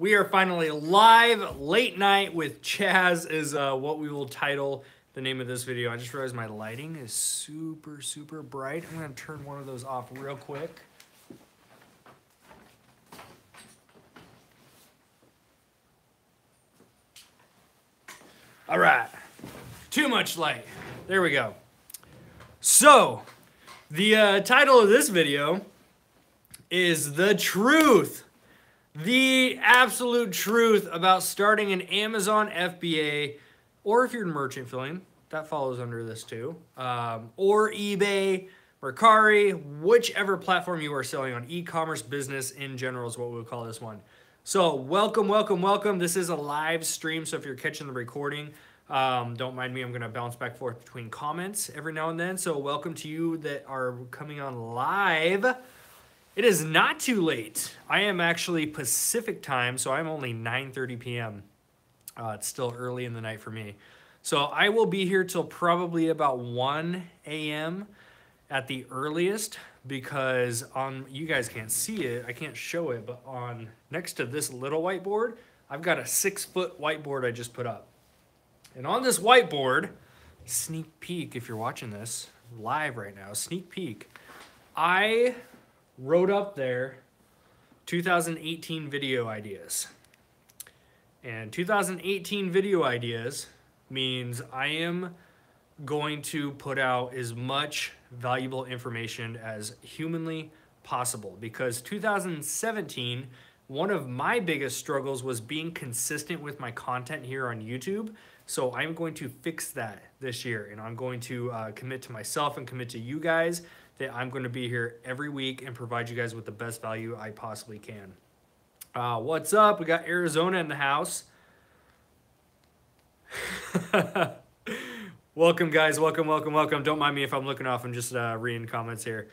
We are finally live. Late night with Chaz is what we will title the name of this video. I just realized my lighting is super bright. I'm going to turn one of those off real quick. All right. Too much light. There we go. So, the title of this video is The Truth. The absolute truth about starting an Amazon FBA, or if you're merchant filling, that follows under this too, or eBay, Mercari, whichever platform you are selling on. E-commerce business in general is what we'll call this one. So welcome. This is a live stream, so if you're catching the recording, don't mind me. I'm going to bounce back and forth between comments every now and then. So welcome to you that are coming on live. It is not too late. I am actually Pacific time, so I'm only 9:30 p.m. It's still early in the night for me. So I will be here till probably about 1 a.m. at the earliest, because you guys can't see it, I can't show it, but on next to this little whiteboard, I've got a 6-foot whiteboard I just put up. And on this whiteboard, sneak peek if you're watching this live right now, sneak peek, I wrote up there 2018 video ideas. And 2018 video ideas means I am going to put out as much valuable information as humanly possible, because 2017, one of my biggest struggles was being consistent with my content here on YouTube. So I'm going to fix that this year, and I'm going to commit to myself and commit to you guys that I'm going to be here every week and provide you guys with the best value I possibly can. What's up? We got Arizona in the house. Welcome, guys. Welcome. Don't mind me if I'm looking off. I'm just reading comments here.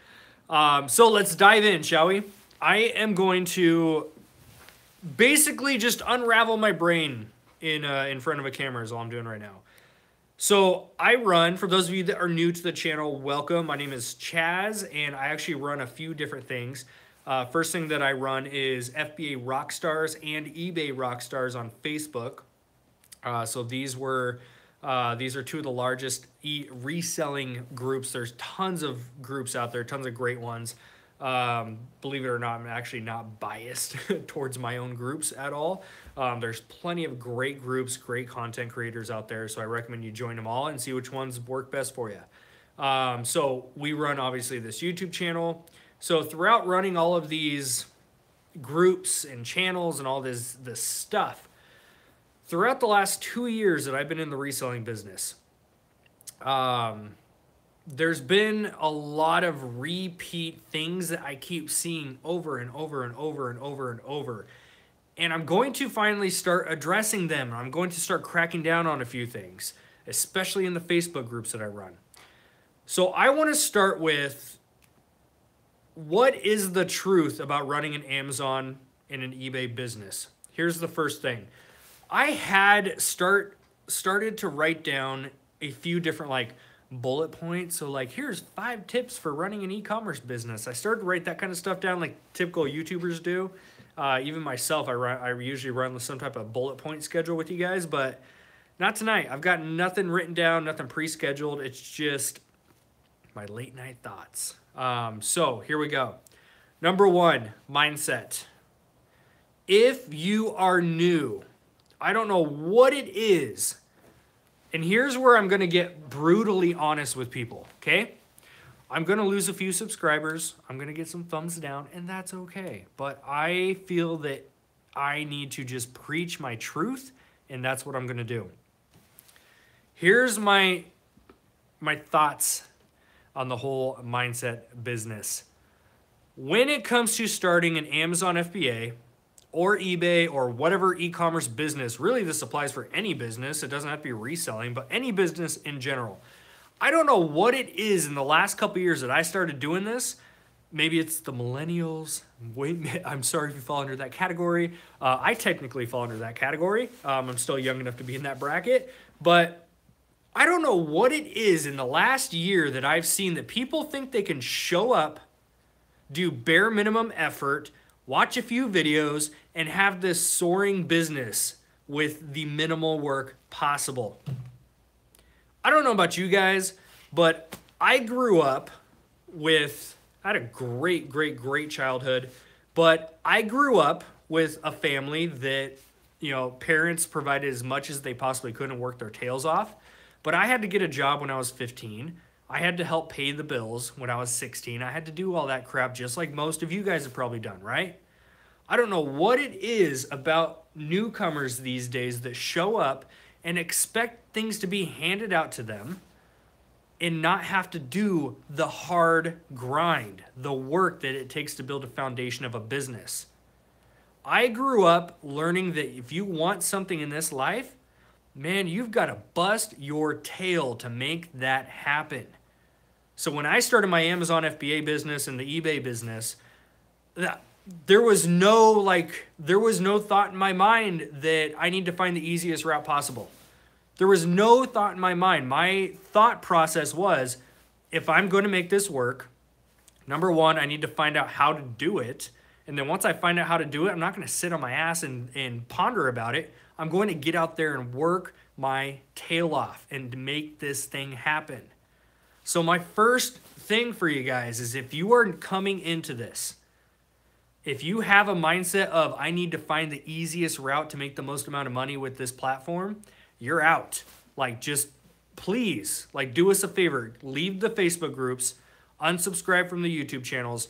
So let's dive in, shall we? I am going to basically just unravel my brain in front of a camera is all I'm doing right now. So I run, for those of you that are new to the channel, welcome. My name is Chaz, and I actually run a few different things. First thing that I run is FBA Rockstars and eBay Rockstars on Facebook. So these are two of the largest reselling groups. There's tons of groups out there, tons of great ones. Believe it or not, I'm actually not biased towards my own groups at all. There's plenty of great groups, great content creators out there, so I recommend you join them all and see which ones work best for you. So we run, obviously, this YouTube channel. So throughout running all of these groups and channels and all this stuff, throughout the last 2 years that I've been in the reselling business, there's been a lot of repeat things that I keep seeing over and over. And I'm going to finally start addressing them. I'm going to start cracking down on a few things, especially in the Facebook groups that I run. So I want to start with, what is the truth about running an Amazon and an eBay business? Here's the first thing. I had started to write down a few different bullet points. So here's 5 tips for running an e-commerce business. I started to write that kind of stuff down like typical YouTubers do. Even myself, I usually run with some type of bullet point schedule with you guys, but not tonight. I've got nothing written down, nothing pre-scheduled. It's just my late night thoughts. So here we go. Number 1, mindset. If you are new, I don't know what it is, and here's where I'm going to get brutally honest with people, okay? I'm going to lose a few subscribers. I'm going to get some thumbs down, and that's okay. But I feel that I need to just preach my truth, and that's what I'm going to do. Here's my thoughts on the whole mindset business. When it comes to starting an Amazon FBA or eBay or whatever e-commerce business, really this applies for any business. It doesn't have to be reselling, but any business in general. I don't know what it is in the last couple years that I started doing this. Maybe it's the millennials. I'm sorry if you fall under that category. I technically fall under that category. I'm still young enough to be in that bracket, but I don't know what it is in the last year that I've seen that people think they can show up, do bare minimum effort, watch a few videos, and have this soaring business with the minimal work possible. I don't know about you guys, but I grew up I had a great childhood, but I grew up with a family that, parents provided as much as they possibly could and worked their tails off. But I had to get a job when I was 15. I had to help pay the bills when I was 16. I had to do all that crap just like most of you guys have probably done, right? I don't know what it is about newcomers these days that show up and expect things to be handed out to them and not have to do the hard grind, the work that it takes to build a foundation of a business. I grew up learning that if you want something in this life, man, you've got to bust your tail to make that happen. So when I started my Amazon FBA business and the eBay business, there was no thought in my mind that I need to find the easiest route possible. There was no thought in my mind. My thought process was, if I'm going to make this work, number one, I need to find out how to do it. And then once I find out how to do it, I'm not going to sit on my ass and ponder about it. I'm going to get out there and work my tail off and make this thing happen. So my first thing for you guys is, if you are coming into this, if you have a mindset of, I need to find the easiest route to make the most amount of money with this platform, you're out. Just please, do us a favor. Leave the Facebook groups. Unsubscribe from the YouTube channels.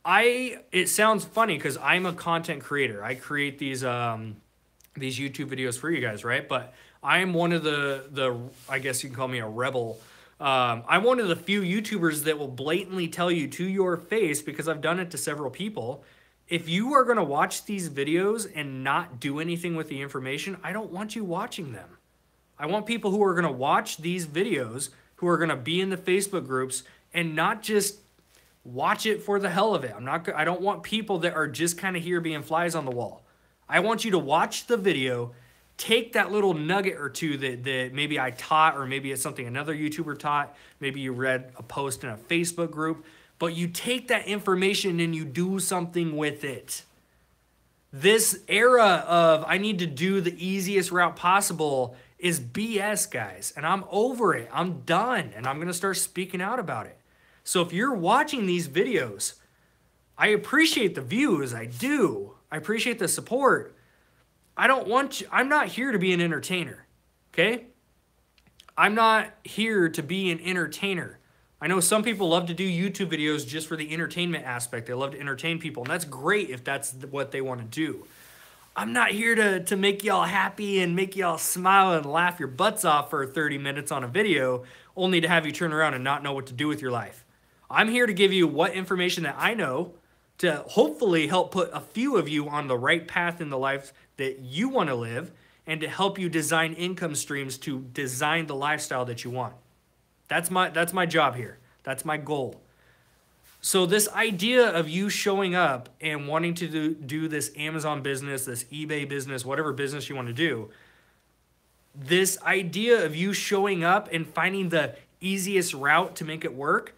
It sounds funny because I'm a content creator. I create these YouTube videos for you guys, right? But I'm one of the I guess you can call me a rebel. I'm one of the few YouTubers that will blatantly tell you to your face, because I've done it to several people, if you are going to watch these videos and not do anything with the information, I don't want you watching them. I want people who are going to watch these videos, who are going to be in the Facebook groups, and not just watch it for the hell of it. I don't want people that are just kind of here being flies on the wall. I want you to watch the video, take that little nugget or two that maybe I taught, or maybe it's something another YouTuber taught, maybe you read a post in a Facebook group, but you take that information and you do something with it. This era of, I need to do the easiest route possible, is BS, guys. And I'm over it. I'm done. And I'm going to start speaking out about it. So if you're watching these videos, I appreciate the views. I do. I appreciate the support. I'm not here to be an entertainer. Okay? I'm not here to be an entertainer. I know some people love to do YouTube videos just for the entertainment aspect. They love to entertain people, and that's great if that's what they want to do. I'm not here to make y'all happy and make y'all smile and laugh your butts off for 30 minutes on a video, only to have you turn around and not know what to do with your life. I'm here to give you what information that I know to hopefully help put a few of you on the right path in the life that you want to live, and to help you design income streams to design the lifestyle that you want. That's my job here. That's my goal. So this idea of you showing up and wanting to do this Amazon business, this eBay business, whatever business you want to do, this idea of you showing up and finding the easiest route to make it work,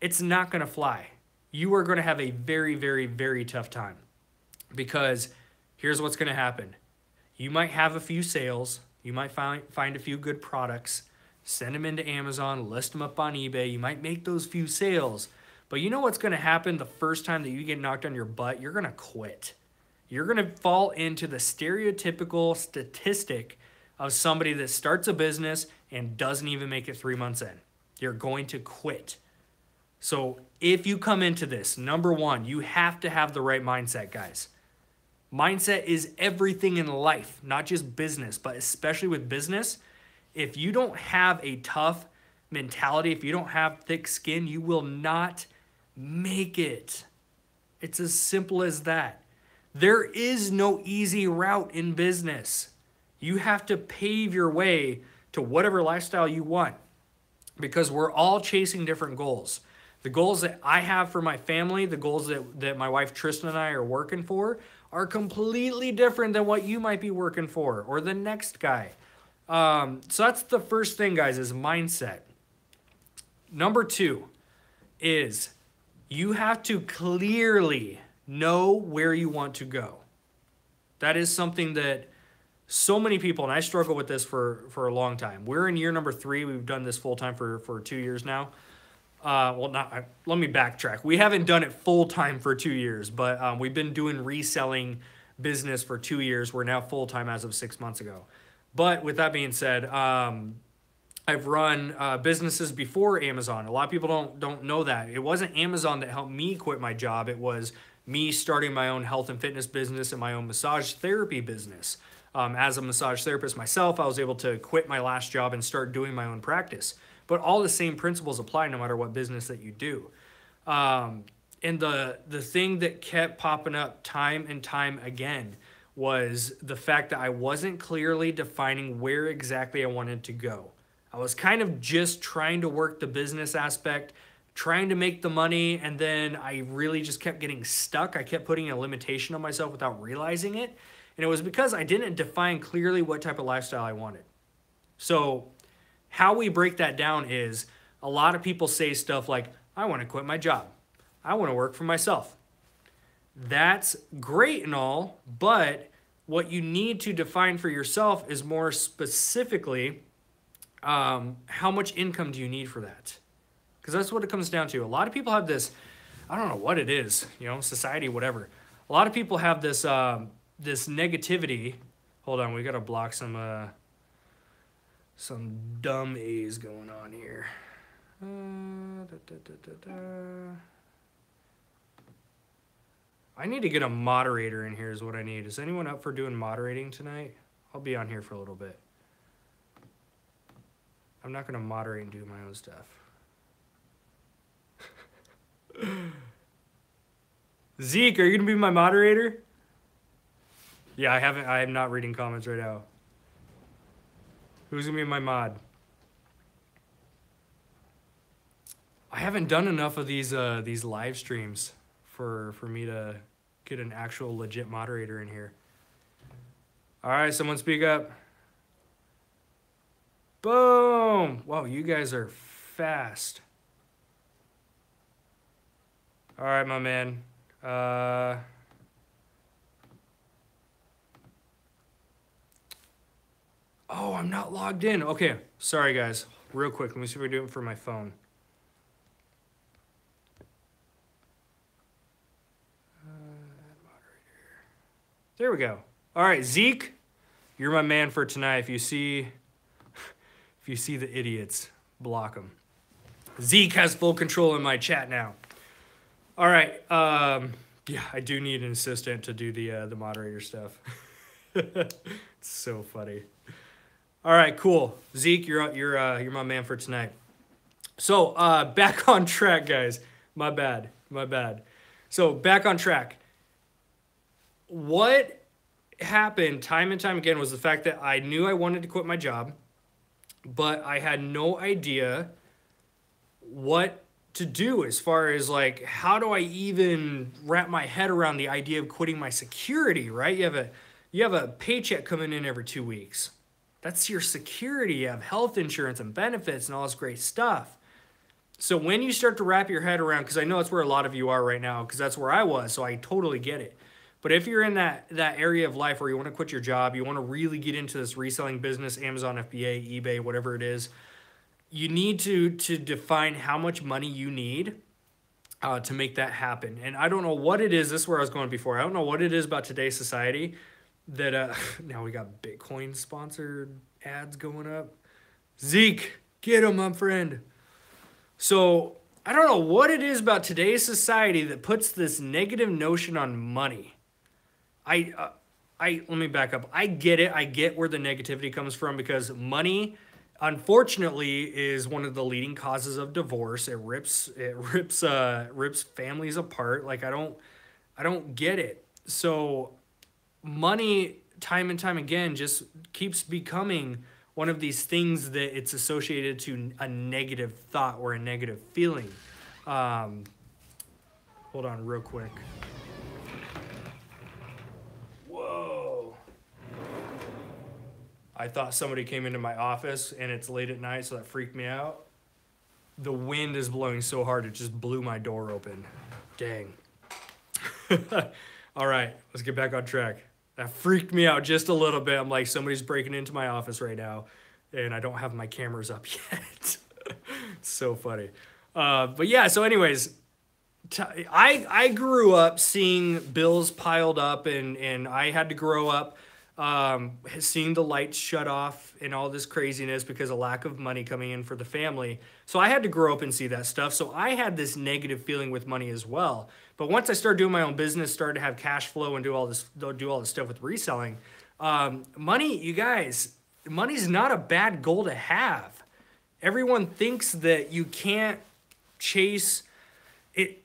it's not going to fly. You are going to have a very, very, very tough time, because here's what's going to happen. You might have a few sales. You might find a few good products, send them into Amazon, list them up on eBay. You might make those few sales. But you know what's going to happen the first time that you get knocked on your butt? You're going to quit. You're going to fall into the stereotypical statistic of somebody that starts a business and doesn't even make it 3 months in. You're going to quit. So if you come into this, number one, you have to have the right mindset, guys. Mindset is everything in life, not just business, but especially with business. If you don't have a tough mentality, if you don't have thick skin, you will not make it. It's as simple as that. There is no easy route in business. You have to pave your way to whatever lifestyle you want, because we're all chasing different goals. The goals that I have for my family, the goals that my wife Trista and I are working for, are completely different than what you might be working for, or the next guy. So that's the first thing, guys, is mindset. Number two is you have to clearly know where you want to go. That is something that so many people, and I struggle with this for a long time. We're in year number 3. We've done this full time for 2 years now. Let me backtrack. We haven't done it full time for 2 years, but we've been doing reselling business for 2 years. We're now full time as of 6 months ago. But with that being said, I've run businesses before Amazon. A lot of people don't know that. It wasn't Amazon that helped me quit my job. It was me starting my own health and fitness business and my own massage therapy business. As a massage therapist myself, I was able to quit my last job and start doing my own practice. But all the same principles apply no matter what business that you do. And the thing that kept popping up time and time again was the fact that I wasn't clearly defining where exactly I wanted to go. I was kind of just trying to work the business aspect, trying to make the money, and then I really just kept getting stuck. I kept putting a limitation on myself without realizing it. And it was because I didn't define clearly what type of lifestyle I wanted. So how we break that down is a lot of people say stuff like, I want to quit my job. I want to work for myself. That's great and all, but what you need to define for yourself is more specifically how much income do you need for that? Because that's what it comes down to. A lot of people have this, I don't know what it is, society, whatever. A lot of people have this this negativity. Hold on, we got to block some dumb A's going on here. I need to get a moderator in here is what I need. Is anyone up for doing moderating tonight? I'll be on here for a little bit. I'm not going to moderate and do my own stuff. Zeke, are you going to be my moderator? Yeah, I am not reading comments right now. Who's going to be my mod? I haven't done enough of these live streams for me to get an actual legit moderator in here. All right, someone speak up. Boom! Wow, you guys are fast. All right, my man. Oh, I'm not logged in. Okay, sorry guys. Real quick, let me see if I can do it for my phone. There we go. All right, Zeke, you're my man for tonight. If you see the idiots, block them. Zeke has full control in my chat now. All right. Yeah, I do need an assistant to do the moderator stuff. It's so funny. All right, cool. Zeke, you're my man for tonight. So back on track, guys. My bad. So back on track. What happened time and time again was the fact that I knew I wanted to quit my job, but I had no idea what to do as far as like, how do I even wrap my head around the idea of quitting my security, right? You have a paycheck coming in every 2 weeks. That's your security. You have health insurance and benefits and all this great stuff. So when you start to wrap your head around, because I know that's where a lot of you are right now, because that's where I was, so I totally get it. But if you're in that area of life where you want to quit your job, you want to really get into this reselling business, Amazon, FBA, eBay, whatever it is, you need to define how much money you need to make that happen. And I don't know what it is. This is where I was going before. I don't know what it is about today's society that now we got Bitcoin sponsored ads going up. Zeke, get him, my friend. So I don't know what it is about today's society that puts this negative notion on money. Let me back up. I get it. I get where the negativity comes from because money, unfortunately, is one of the leading causes of divorce. It rips families apart. Like I don't get it. So money, time and time again, just keeps becoming one of these things that it's associated to a negative thought or a negative feeling. Hold on real quick. Whoa. I thought somebody came into my office and it's late at night, so that freaked me out. The wind is blowing so hard, it just blew my door open. Dang. All right, let's get back on track. That freaked me out just a little bit. I'm like, somebody's breaking into my office right now, and I don't have my cameras up yet. It's so funny. But yeah, so anyways, I grew up seeing bills piled up, and I had to grow up seeing the lights shut off and all this craziness because of lack of money coming in for the family. So I had to grow up and see that stuff. So I had this negative feeling with money as well. But once I started doing my own business, started to have cash flow and do all this stuff with reselling, money, you guys, money's not a bad goal to have. Everyone thinks that you can't chase it.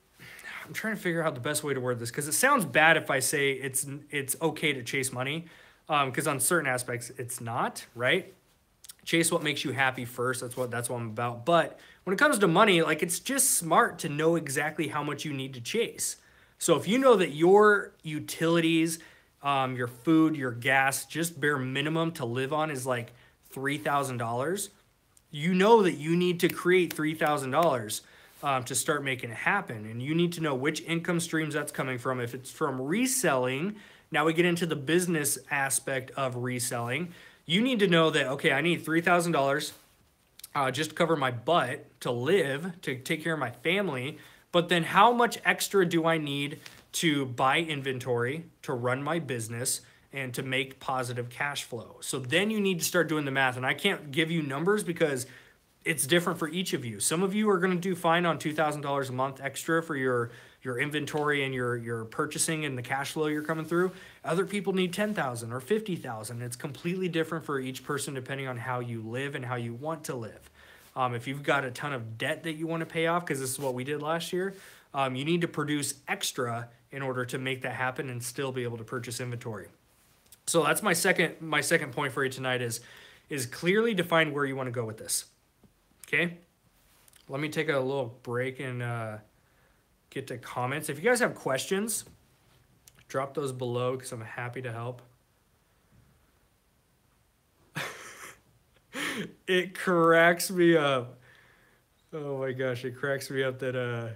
I'm trying to figure out the best way to word this because it sounds bad if I say it's okay to chase money, because on certain aspects it's not, right? Chase what makes you happy first. That's what I'm about. But when it comes to money, like, it's just smart to know exactly how much you need to chase. So if you know that your utilities, your food, your gas, just bare minimum to live on is like $3,000, you know that you need to create $3,000 to start making it happen. And you need to know which income streams that's coming from. If it's from reselling, now we get into the business aspect of reselling. You need to know that, okay, I need $3,000 just to cover my butt, to live, to take care of my family. But then how much extra do I need to buy inventory, to run my business, and to make positive cash flow? So then you need to start doing the math. And I can't give you numbers because it's different for each of you. Some of you are going to do fine on $2,000 a month extra for your inventory and your purchasing and the cash flow you're coming through. Other people need $10,000 or $50,000. It's completely different for each person depending on how you live and how you want to live. If you've got a ton of debt that you want to pay off, because this is what we did last year, you need to produce extra in order to make that happen and still be able to purchase inventory. So that's my second point for you tonight is clearly define where you want to go with this. Okay, let me take a little break and get to comments. If you guys have questions, drop those below because I'm happy to help. It cracks me up. Oh my gosh, it cracks me up that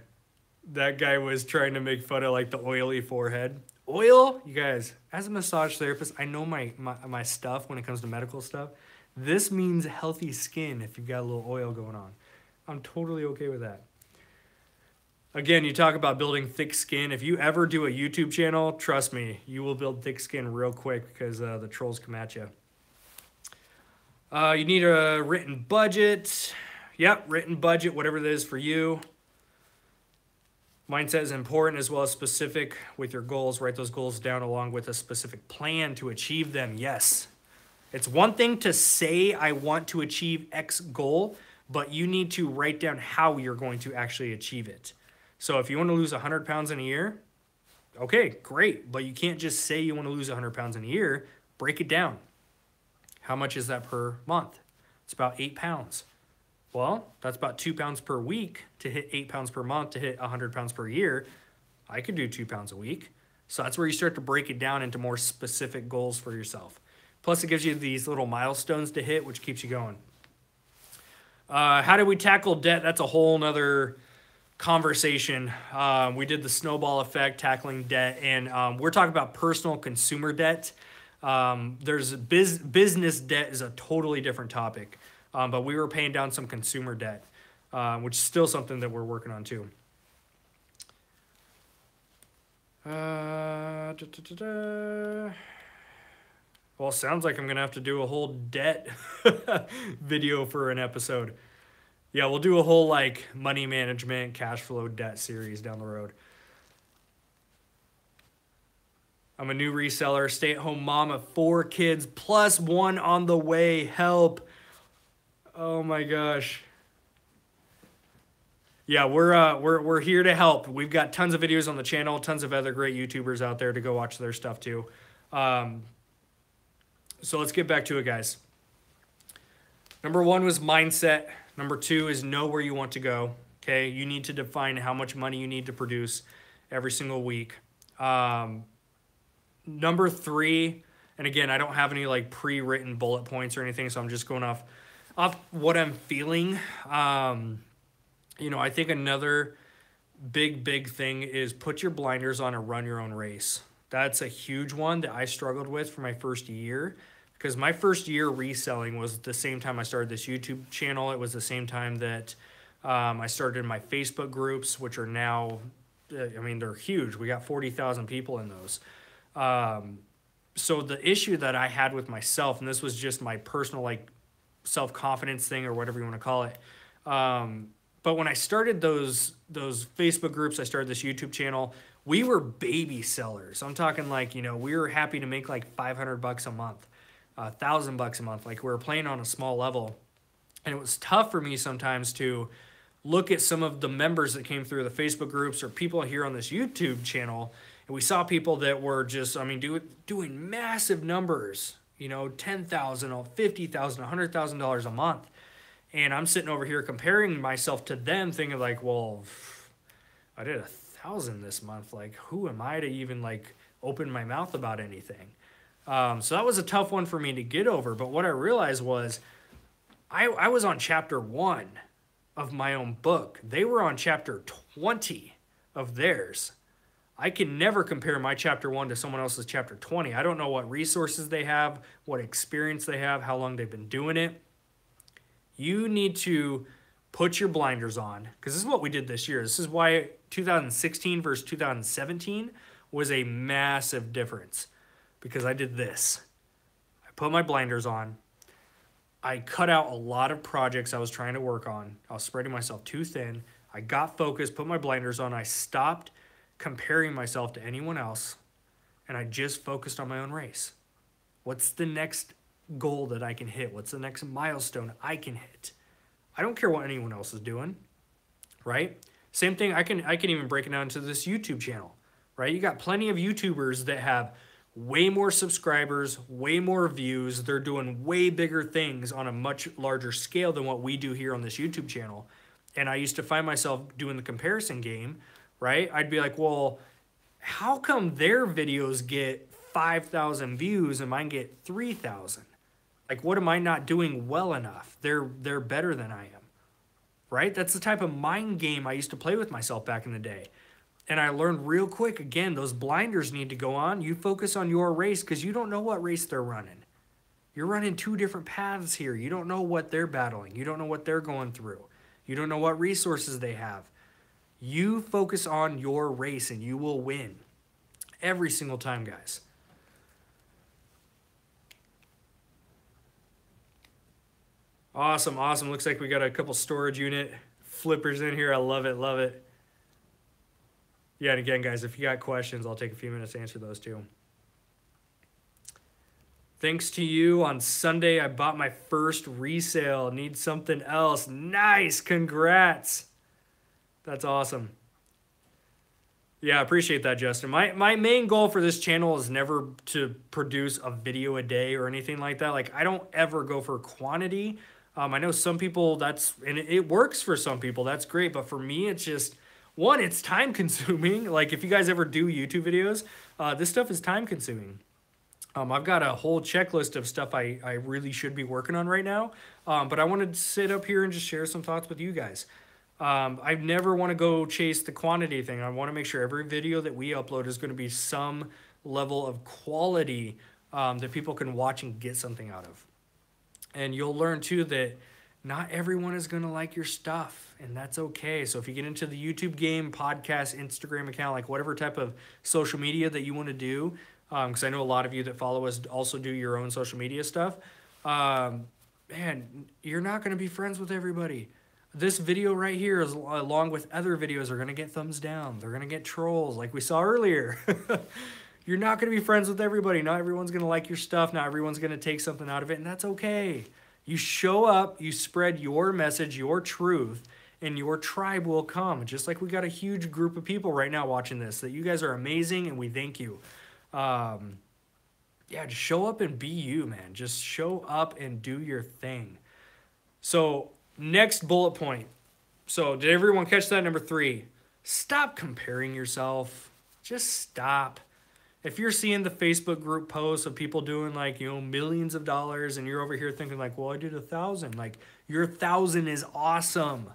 that guy was trying to make fun of like the oily forehead. Oil, you guys, as a massage therapist, I know my stuff when it comes to medical stuff. This means healthy skin if you've got a little oil going on. I'm totally okay with that. Again, you talk about building thick skin. If you ever do a YouTube channel, trust me, you will build thick skin real quick because the trolls come at you. You need a written budget. Yep, written budget, whatever it is for you. Mindset is important as well as specific with your goals. Write those goals down along with a specific plan to achieve them. Yes. It's one thing to say, I want to achieve X goal, but you need to write down how you're going to actually achieve it. So if you want to lose 100 pounds in a year, okay, great. But you can't just say you want to lose 100 pounds in a year. Break it down. How much is that per month? It's about 8 pounds. Well, that's about 2 pounds per week to hit 8 pounds per month to hit 100 pounds per year. I could do 2 pounds a week. So that's where you start to break it down into more specific goals for yourself. Plus, it gives you these little milestones to hit, which keeps you going. How do we tackle debt? That's a whole nother conversation. We did the snowball effect, tackling debt, and we're talking about personal consumer debt. There's business debt is a totally different topic, but we were paying down some consumer debt, which is still something that we're working on too. Well, sounds like I'm going to have to do a whole debt video for an episode. Yeah, we'll do a whole like money management, cash flow, debt series down the road. I'm a new reseller, stay-at-home mom of 4 kids, plus 1 on the way. Help. Oh my gosh. Yeah, we're here to help. We've got tons of videos on the channel, tons of other great YouTubers out there to go watch their stuff too. So let's get back to it, guys. Number 1 was mindset. Number 2 is know where you want to go. Okay, you need to define how much money you need to produce every single week. Number 3, and again, I don't have any like pre-written bullet points or anything, so I'm just going off what I'm feeling. You know, I think another big thing is put your blinders on and run your own race. That's a huge one that I struggled with for my first year, because my first year reselling was the same time I started this YouTube channel. It was the same time that I started my Facebook groups, which are now, I mean, they're huge. We got 40,000 people in those. So the issue that I had with myself, and this was just my personal like self-confidence thing or whatever you want to call it. But when I started those Facebook groups, I started this YouTube channel, we were baby sellers. I'm talking like, you know, we were happy to make like $500 a month, $1,000 a month. Like we were playing on a small level. And it was tough for me sometimes to look at some of the members that came through the Facebook groups or people here on this YouTube channel. And we saw people that were just, I mean, doing massive numbers, you know, $10,000, $50,000, $100,000 a month. And I'm sitting over here comparing myself to them, thinking like, well, I did 1,000 this month. Like, who am I to even like open my mouth about anything? So that was a tough one for me to get over. But what I realized was I was on chapter 1 of my own book. They were on chapter 20 of theirs. I can never compare my chapter 1 to someone else's chapter 20. I don't know what resources they have, what experience they have, how long they've been doing it. You need to put your blinders on, because this is what we did this year. This is why 2016 versus 2017 was a massive difference, because I did this. I put my blinders on. I cut out a lot of projects I was trying to work on. I was spreading myself too thin. I got focused, put my blinders on. I stopped comparing myself to anyone else, and I just focused on my own race. What's the next goal that I can hit? What's the next milestone I can hit? I don't care what anyone else is doing, right? Same thing, I can even break it down to this YouTube channel, right? You got plenty of YouTubers that have way more subscribers, way more views. They're doing way bigger things on a much larger scale than what we do here on this YouTube channel. And I used to find myself doing the comparison game, right? I'd be like, well, how come their videos get 5,000 views and mine get 3,000? Like, what am I not doing well enough? They're better than I am, right? That's the type of mind game I used to play with myself back in the day. And I learned real quick, again, those blinders need to go on. You focus on your race, because you don't know what race they're running. You're running 2 different paths here. You don't know what they're battling. You don't know what they're going through. You don't know what resources they have. You focus on your race and you will win every single time, guys. Awesome. Looks like we got a couple storage unit flippers in here. I love it. Yeah, and again, guys, if you got questions, I'll take a few minutes to answer those too. Thanks to you, on Sunday, I bought my first resale. Need something else. Nice. Congrats. That's awesome. Yeah, I appreciate that, Justin. My main goal for this channel is never to produce a video a day or anything like that. Like, I don't ever go for quantity. I know some people, and it works for some people. That's great. But for me, it's just, one, it's time consuming. Like, if you guys ever do YouTube videos, this stuff is time consuming. I've got a whole checklist of stuff I really should be working on right now. But I wanted to sit up here and just share some thoughts with you guys. I never want to go chase the quantity thing. I want to make sure every video that we upload is going to be some level of quality that people can watch and get something out of. And you'll learn too that not everyone is going to like your stuff, and that's okay. So if you get into the YouTube game, podcast, Instagram account, like whatever type of social media that you want to do, because I know a lot of you that follow us also do your own social media stuff, man, you're not going to be friends with everybody. This video right here, is, along with other videos, are going to get thumbs down. They're going to get trolls like we saw earlier. You're not going to be friends with everybody. Not everyone's going to like your stuff. Not everyone's going to take something out of it, and that's okay. You show up, you spread your message, your truth, and your tribe will come. Just like we got a huge group of people right now watching this, that you guys are amazing, and we thank you. Yeah, just show up and be you, man. Just show up and do your thing. So next bullet point. So did everyone catch that? Number 3, stop comparing yourself. Just stop. If you're seeing the Facebook group posts of people doing like, you know, millions of dollars, and you're over here thinking like, well, I did 1,000. Like, your 1,000 is awesome.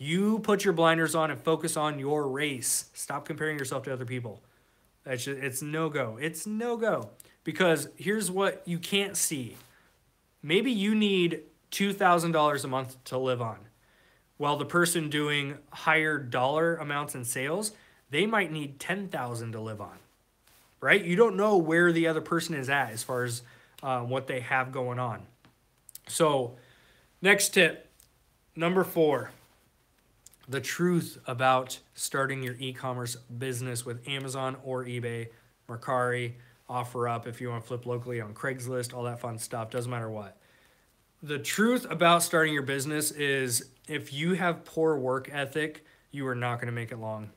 You put your blinders on and focus on your race. Stop comparing yourself to other people. It's no-go. It's no-go. Because here's what you can't see. Maybe you need $2,000 a month to live on. While the person doing higher dollar amounts in sales, they might need $10,000 to live on. Right? You don't know where the other person is at as far as what they have going on. So, next tip, number 4. The truth about starting your e-commerce business with Amazon or eBay, Mercari, OfferUp if you want to flip locally on Craigslist, all that fun stuff, doesn't matter what. The truth about starting your business is if you have poor work ethic, you are not going to make it long.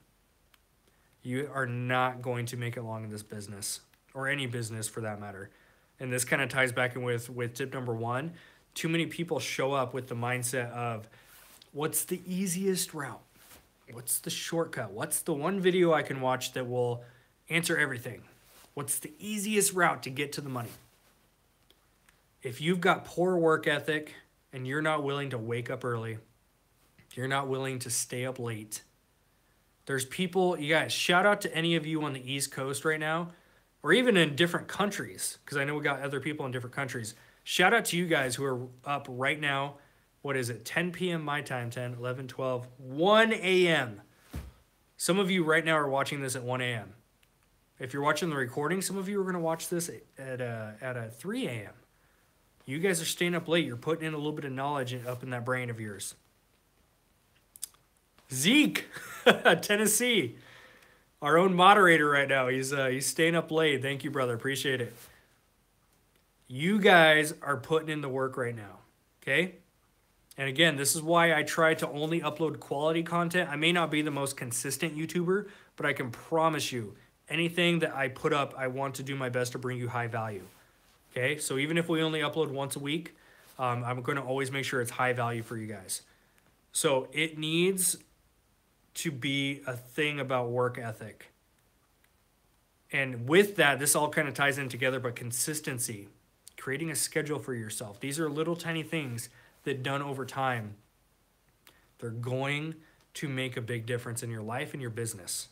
You are not going to make it long in this business, or any business for that matter. And this kind of ties back in with tip number 1. Too many people show up with the mindset of, what's the easiest route? What's the shortcut? What's the one video I can watch that will answer everything? What's the easiest route to get to the money? If you've got poor work ethic and you're not willing to wake up early, you're not willing to stay up late, there's people, you guys, shout out to any of you on the East Coast right now, or even in different countries, because I know we got other people in different countries. Shout out to you guys who are up right now. What is it? 10 p.m. my time, 10, 11, 12, 1 a.m. Some of you right now are watching this at 1 a.m. If you're watching the recording, some of you are going to watch this at 3 a.m. You guys are staying up late. You're putting in a little bit of knowledge up in that brain of yours. Zeke, Tennessee, our own moderator right now. He's staying up late. Thank you, brother. Appreciate it. You guys are putting in the work right now, okay? And again, this is why I try to only upload quality content. I may not be the most consistent YouTuber, but I can promise you, anything that I put up, I want to do my best to bring you high value, okay? So even if we only upload once a week, I'm going to always make sure it's high value for you guys. So it needs to be a thing about work ethic. And with that, this all kind of ties in together, but consistency, creating a schedule for yourself. These are little tiny things that done over time, they're going to make a big difference in your life and your business.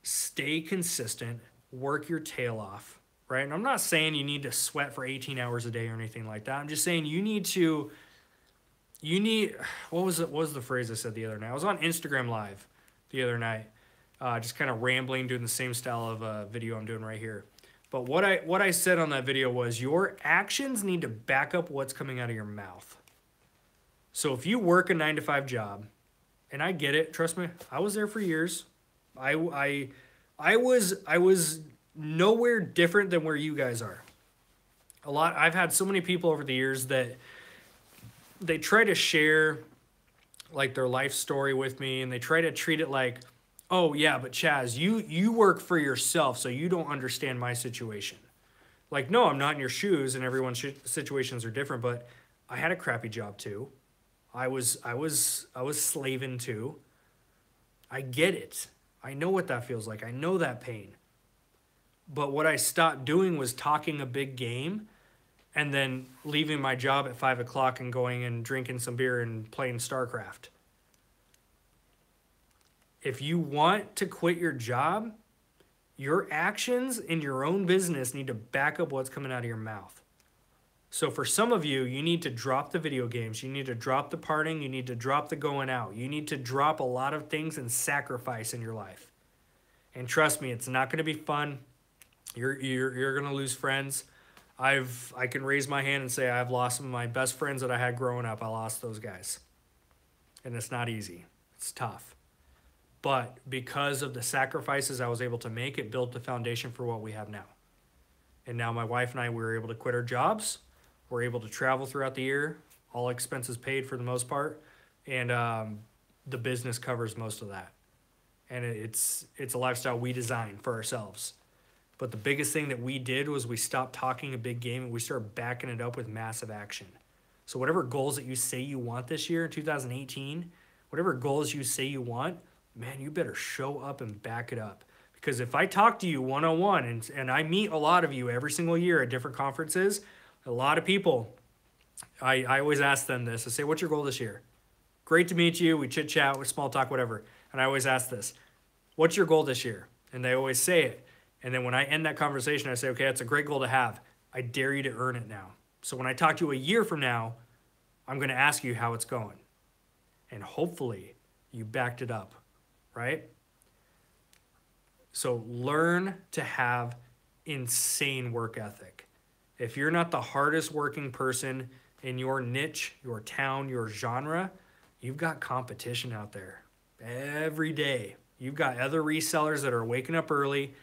Stay consistent, work your tail off, right? And I'm not saying you need to sweat for 18 hours a day or anything like that. I'm just saying what was the phrase I said the other night? I was on Instagram Live the other night, just kind of rambling, doing the same style of video I'm doing right here. But what I said on that video was your actions need to back up what's coming out of your mouth. So if you work a 9-to-5 job, and I get it, trust me, I was there for years. I was nowhere different than where you guys are. I've had so many people over the years that they try to share like their life story with me, and they try to treat it like, oh yeah, but Chaz, you work for yourself, so you don't understand my situation. Like, no, I'm not in your shoes, and everyone's situations are different, but I had a crappy job too. I was slaving too. I get it. I know what that feels like. I know that pain. But what I stopped doing was talking a big game and then leaving my job at 5 o'clock and going and drinking some beer and playing StarCraft. If you want to quit your job, your actions in your own business need to back up what's coming out of your mouth. So for some of you, you need to drop the video games. You need to drop the partying. You need to drop the going out. You need to drop a lot of things and sacrifice in your life. And trust me, it's not going to be fun. You're going to lose friends. I can raise my hand and say I've lost some of my best friends that I had growing up. I lost those guys. And it's not easy. It's tough. But because of the sacrifices I was able to make, it built the foundation for what we have now. And now my wife and I, we were able to quit our jobs. We're able to travel throughout the year, all expenses paid for the most part, and the business covers most of that. And it's a lifestyle we design for ourselves. But the biggest thing that we did was we stopped talking a big game and we started backing it up with massive action. So whatever goals that you say you want this year in 2018, whatever goals you say you want, man, you better show up and back it up. Because if I talk to you one-on-one, and I meet a lot of you every single year at different conferences, a lot of people, I always ask them this. I say, what's your goal this year? great to meet you. We chit chat, we small talk, whatever. And I always ask this, what's your goal this year? And they always say it. And then when I end that conversation, I say, okay, that's a great goal to have. I dare you to earn it now. So when I talk to you a year from now, I'm going to ask you how it's going. And hopefully you backed it up, right? So learn to have insane work ethic. If you're not the hardest working person in your niche, your town, your genre, you've got competition out there every day. You've got other resellers that are waking up early.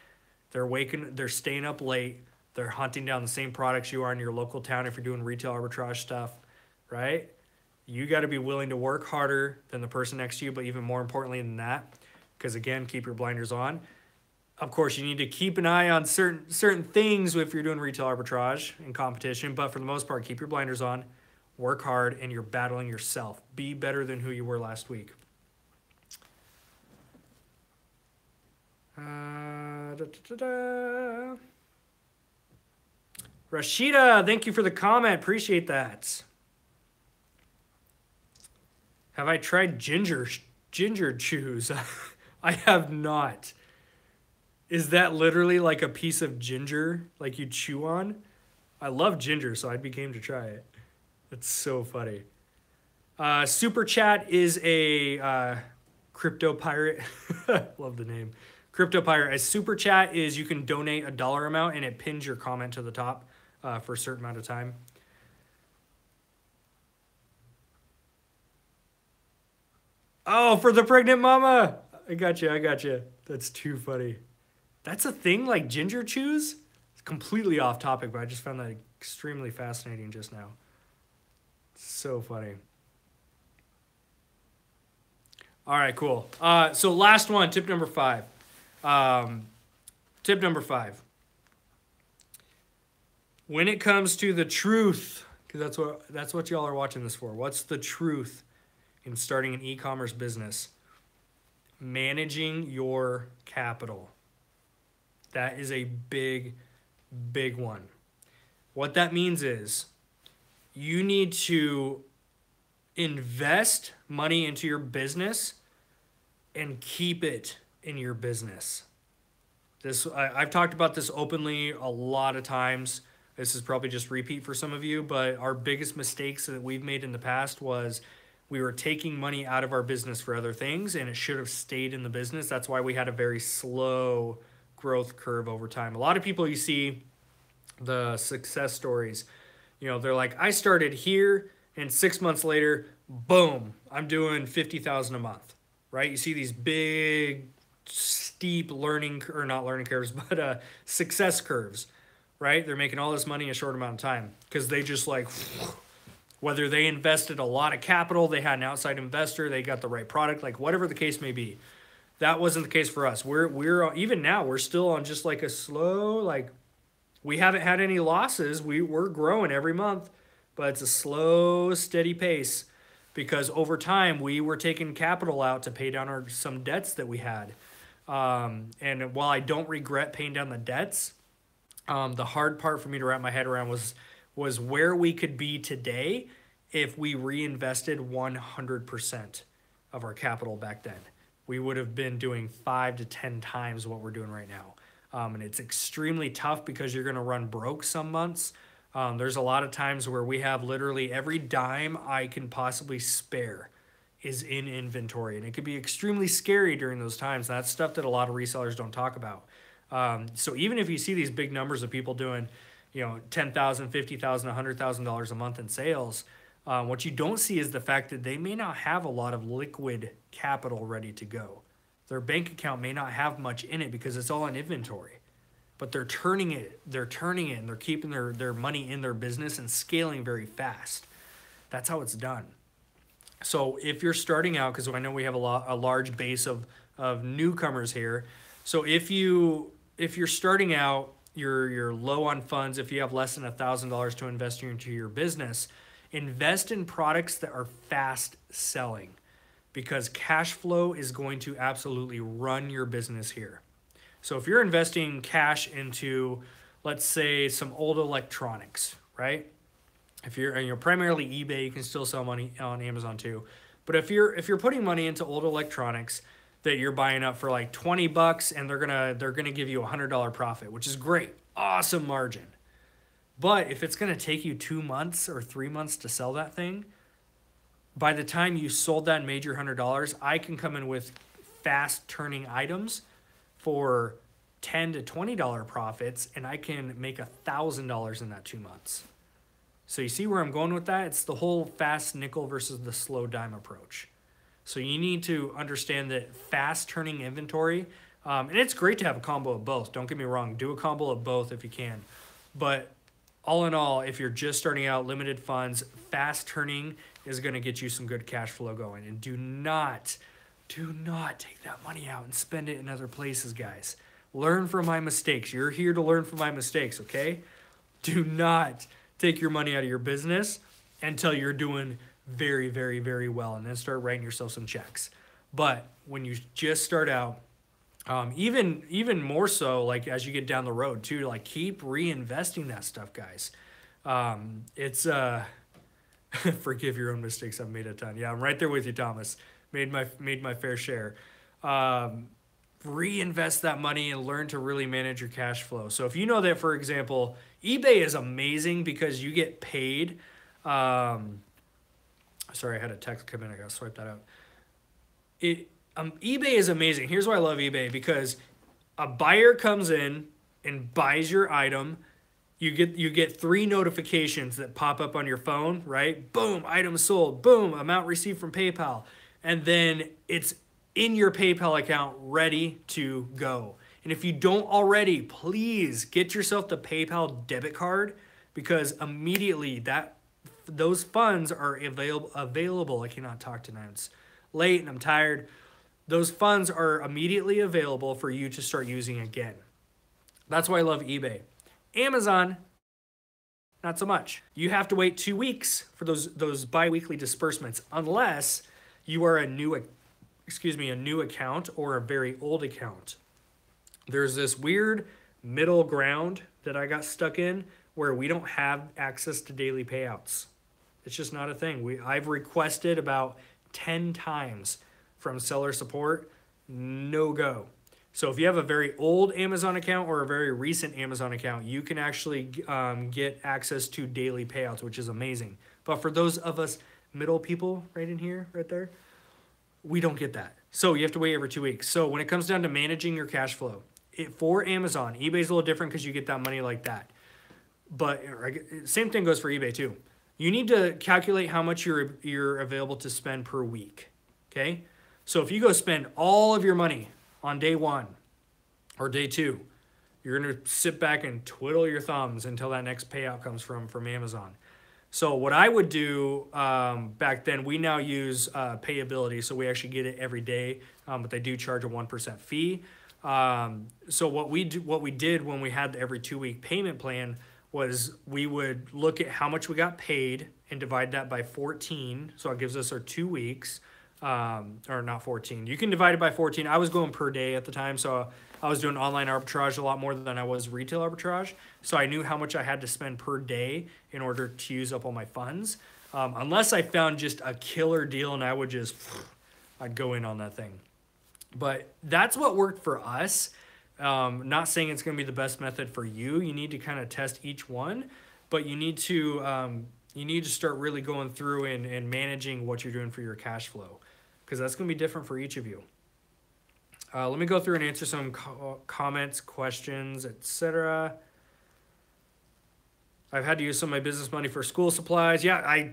They're staying up late. They're hunting down the same products you are in your local town if you're doing retail arbitrage stuff, right? You got to be willing to work harder than the person next to you, but even more importantly than that, because again, keep your blinders on. Of course, you need to keep an eye on certain things if you're doing retail arbitrage and competition, but for the most part, keep your blinders on, work hard, and you're battling yourself. Be better than who you were last week. Rashida, thank you for the comment. Appreciate that. Have I tried ginger chews? I have not. Is that literally like a piece of ginger like you chew on? I love ginger, so I'd be game to try it. That's so funny. Super Chat is a crypto pirate. Love the name. Crypto pirate. A super chat is you can donate a dollar amount and it pins your comment to the top for a certain amount of time. Oh, for the pregnant mama. I got you. That's too funny. That's a thing, like ginger chews? It's completely off topic, but I just found that extremely fascinating just now. So funny. All right, cool. So last one, tip number 5. Tip number 5. When it comes to the truth, because that's what y'all are watching this for. What's the truth in starting an e-commerce business? Managing your capital. That is a big, big one. What that means is you need to invest money into your business and keep it in your business. I've talked about this openly a lot of times. This is probably just repeat for some of you, but our biggest mistakes that we've made in the past was we were taking money out of our business for other things, and it should have stayed in the business. That's why we had a very slow growth curve over time. A lot of people, you see the success stories, they're like, I started here, and 6 months later, boom, I'm doing $50,000 a month, right? You see these big, steep not learning curves, but success curves, right? They're making all this money in a short amount of time because they just whether they invested a lot of capital, they had an outside investor, they got the right product, like whatever the case may be. That wasn't the case for us. We're even now, we're still on just like a slow, we haven't had any losses. We're growing every month, but it's a slow, steady pace because over time we were taking capital out to pay down some debts that we had. And while I don't regret paying down the debts, the hard part for me to wrap my head around was where we could be today if we reinvested 100% of our capital back then. We would have been doing 5 to 10 times what we're doing right now. And it's extremely tough because you're going to run broke some months. There's a lot of times where we have literally every dime I can possibly spare is in inventory. And it could be extremely scary during those times. That's stuff that a lot of resellers don't talk about. So even if you see these big numbers of people doing, $10,000, $50,000, $100,000 a month in sales, what you don't see is the fact that they may not have a lot of liquid capital ready to go. Their bank account may not have much in it because it's all in inventory, but they're turning it, and they're keeping their money in their business and scaling very fast. That's how it's done. So if you're starting out, because I know we have a large base of newcomers here. So if you're starting out, you're low on funds, if you have less than $1,000 to invest into your business, invest in products that are fast selling because cash flow is going to absolutely run your business here. So if you're investing cash into, let's say, some old electronics, right? If you're primarily eBay, you can still sell money on Amazon too. But if you're putting money into old electronics that you're buying up for like 20 bucks and they're gonna give you $100 profit, which is great, awesome margin. But if it's gonna take you 2 months or 3 months to sell that thing, by the time you sold that and made your $100, I can come in with fast turning items for $10 to $20 profits, and I can make $1,000 in that 2 months. So you see where I'm going with that? It's the whole fast nickel versus the slow dime approach. So you need to understand that fast turning inventory, and it's great to have a combo of both. Don't get me wrong. Do a combo of both if you can. But all in all, if you're just starting out, limited funds, fast turning is going to get you some good cash flow going. And do not take that money out and spend it in other places, guys. Learn from my mistakes. You're here to learn from my mistakes, okay? Do not take your money out of your business until you're doing very, very, very well, and then start writing yourself some checks. But when you just start out, even more so, like as you get down the road too, like keep reinvesting that stuff, guys. It's forgive your own mistakes. I've made a ton. Yeah, I'm right there with you, Thomas. Made my fair share. Reinvest that money and learn to really manage your cash flow. So if you know that, for example, eBay is amazing because you get paid. Sorry, I had a text come in. I got to swipe that out. eBay is amazing. Here's why I love eBay, because a buyer comes in and buys your item. You get 3 notifications that pop up on your phone, right? Boom, item sold. Boom, amount received from PayPal. And then it's in your PayPal account ready to go. And if you don't already, please get yourself the PayPal debit card, because immediately those funds are available. I cannot talk tonight. It's late and I'm tired. Those funds are immediately available for you to start using again. That's why I love eBay. Amazon, not so much. You have to wait 2 weeks for those bi-weekly disbursements, unless you are a new account or a very old account. There's this weird middle ground that I got stuck in where we don't have access to daily payouts. It's just not a thing. I've requested about 10 times from seller support, no go. So if you have a very old Amazon account or a very recent Amazon account, you can actually get access to daily payouts, which is amazing. But for those of us middle people right in here, right there, we don't get that. So you have to wait every 2 weeks. So when it comes down to managing your cash flow, for Amazon, eBay's a little different because you get that money like that. But same thing goes for eBay too. You need to calculate how much you're available to spend per week, okay? So if you go spend all of your money on day 1 or day 2, you're going to sit back and twiddle your thumbs until that next payout comes from Amazon. So what I would do back then, we now use payability, so we actually get it every day, but they do charge a 1% fee. So what we did when we had the every 2 week payment plan was we would look at how much we got paid and divide that by 14. So it gives us our 2 weeks, or not 14. You can divide it by 14. I was going per day at the time, so I was doing online arbitrage a lot more than I was retail arbitrage. So I knew how much I had to spend per day in order to use up all my funds. Unless I found just a killer deal and I'd go in on that thing. But that's what worked for us. Not saying it's going to be the best method for you. You need to kind of test each one, but you need to start really going through and managing what you're doing for your cash flow, because that's going to be different for each of you. Let me go through and answer some comments, questions, etc. I've had to use some of my business money for school supplies. Yeah,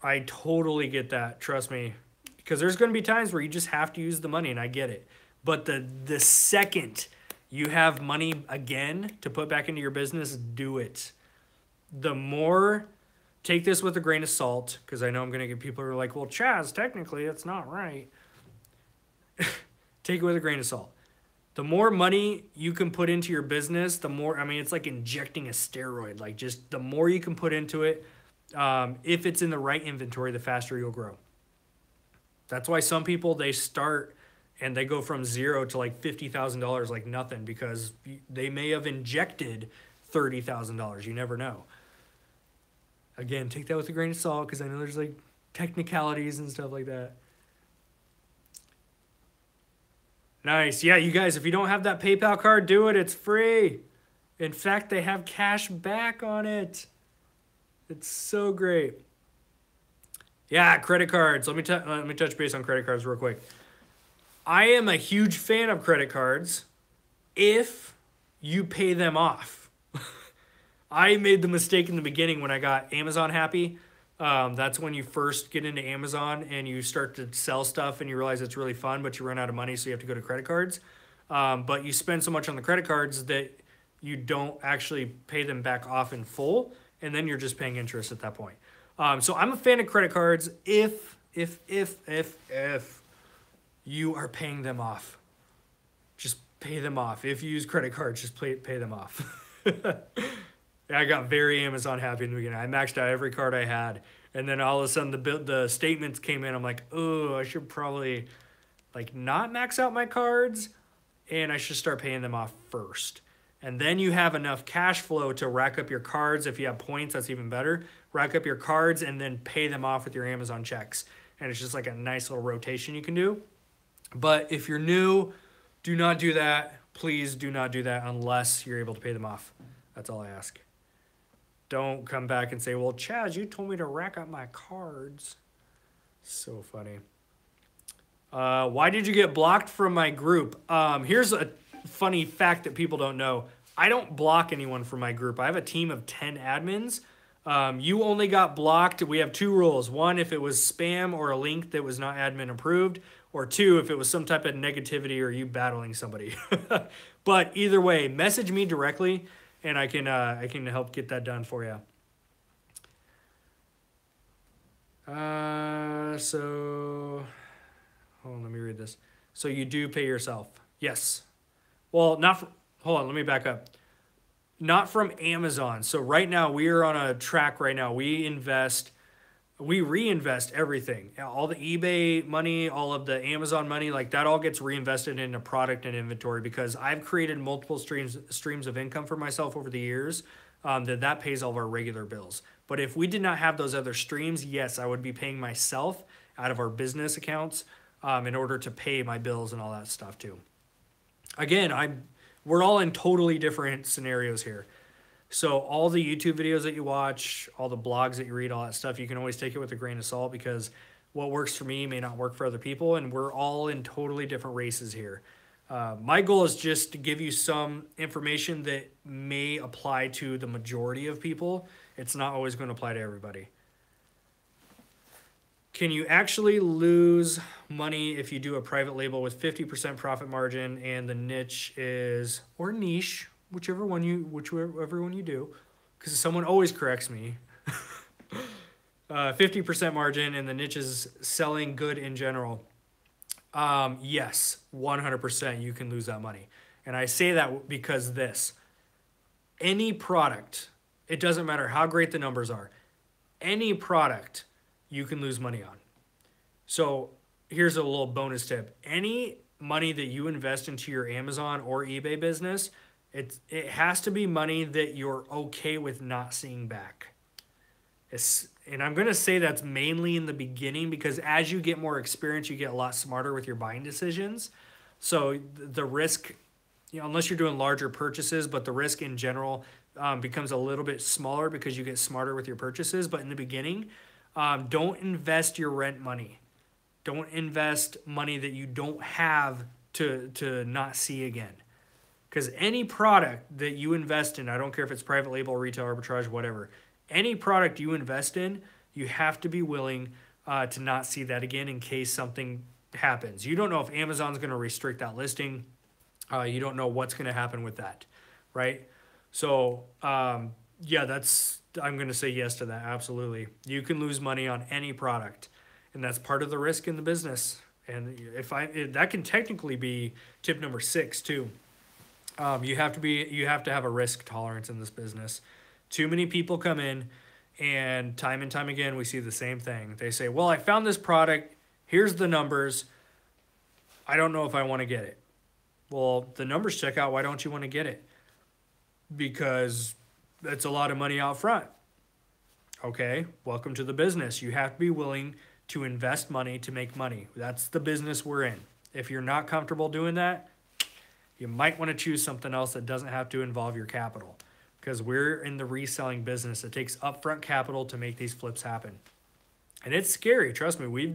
I totally get that. Trust me. Because there's going to be times where you just have to use the money, and I get it. But the second you have money again to put back into your business, do it. The more, take this with a grain of salt, because I know I'm going to get people who are like, well, Chaz, technically it's not right. Take it with a grain of salt. The more money you can put into your business, the more, I mean, it's like injecting a steroid. Like, just the more you can put into it, if it's in the right inventory, the faster you'll grow. That's why some people, they start and they go from zero to like $50,000 like nothing, because they may have injected $30,000. You never know. Again, take that with a grain of salt, because I know there's like technicalities and stuff like that. Nice. Yeah, you guys, if you don't have that PayPal card, do it. It's free. In fact, they have cash back on it. It's so great. Yeah, credit cards. Let me touch base on credit cards real quick. I am a huge fan of credit cards if you pay them off. I made the mistake in the beginning when I got Amazon Happy. That's when you first get into Amazon and you start to sell stuff and you realize it's really fun, but you run out of money, so you have to go to credit cards. But you spend so much on the credit cards that you don't actually pay them back off in full, and then you're just paying interest at that point. So I'm a fan of credit cards if you are paying them off. Just pay them off. If you use credit cards, just pay them off. I got very Amazon happy in the beginning. I maxed out every card I had, and then all of a sudden the statements came in. I'm like, oh, I should probably like not max out my cards, and I should start paying them off first. And then you have enough cash flow to rack up your cards. If you have points, that's even better. Rack up your cards and then pay them off with your Amazon checks. And it's just like a nice little rotation you can do. But if you're new, do not do that. Please do not do that unless you're able to pay them off. That's all I ask. Don't come back and say, well, Chaz, you told me to rack up my cards. So funny. Why did you get blocked from my group? Here's a funny fact that people don't know. I don't block anyone from my group. I have a team of 10 admins. You only got blocked. We have 2 rules. 1, if it was spam or a link that was not admin approved, or 2, if it was some type of negativity or you battling somebody. But either way, message me directly and I can help get that done for you. So hold on, let me read this. So you do pay yourself. Yes. Well, hold on, let me back up. Not from Amazon. So right now we are on a track right now. We reinvest everything. All the eBay money, all of the Amazon money, like that all gets reinvested into product and inventory because I've created multiple streams of income for myself over the years that pays all of our regular bills. But if we did not have those other streams, yes, I would be paying myself out of our business accounts in order to pay my bills and all that stuff too. Again, we're all in totally different scenarios here. So all the YouTube videos that you watch, all the blogs that you read, all that stuff, you can always take it with a grain of salt because what works for me may not work for other people, and we're all in totally different races here. My goal is just to give you some information that may apply to the majority of people. It's not always going to apply to everybody. Can you actually lose money if you do a private label with 50% profit margin and the niche is, or niche, whichever one you do, because someone always corrects me. 50% margin and the niche is selling good in general. Yes, 100% you can lose that money. And I say that because any product, it doesn't matter how great the numbers are, any product you can lose money on. So here's a little bonus tip. Any money that you invest into your Amazon or eBay business, it has to be money that you're okay with not seeing back. And I'm going to say that's mainly in the beginning because as you get more experience, you get a lot smarter with your buying decisions. So the risk, unless you're doing larger purchases, but the risk in general becomes a little bit smaller because you get smarter with your purchases. But in the beginning, don't invest your rent money. Don't invest money that you don't have to not see again. Because any product that you invest in, I don't care if it's private label, retail arbitrage, whatever, any product you invest in, you have to be willing to not see that again in case something happens. You don't know if Amazon's going to restrict that listing. You don't know what's going to happen with that, right? So, yeah, I'm going to say yes to that, absolutely. You can lose money on any product, and that's part of the risk in the business. And that can technically be tip number 6 too. You have to have a risk tolerance in this business. Too many people come in and time again, we see the same thing. They say, well, I found this product. Here's the numbers. I don't know if I want to get it. Well, the numbers check out. Why don't you want to get it? Because that's a lot of money out front. Okay, welcome to the business. You have to be willing to invest money to make money. That's the business we're in. If you're not comfortable doing that, you might want to choose something else that doesn't have to involve your capital, because we're in the reselling business. It takes upfront capital to make these flips happen. And it's scary. Trust me,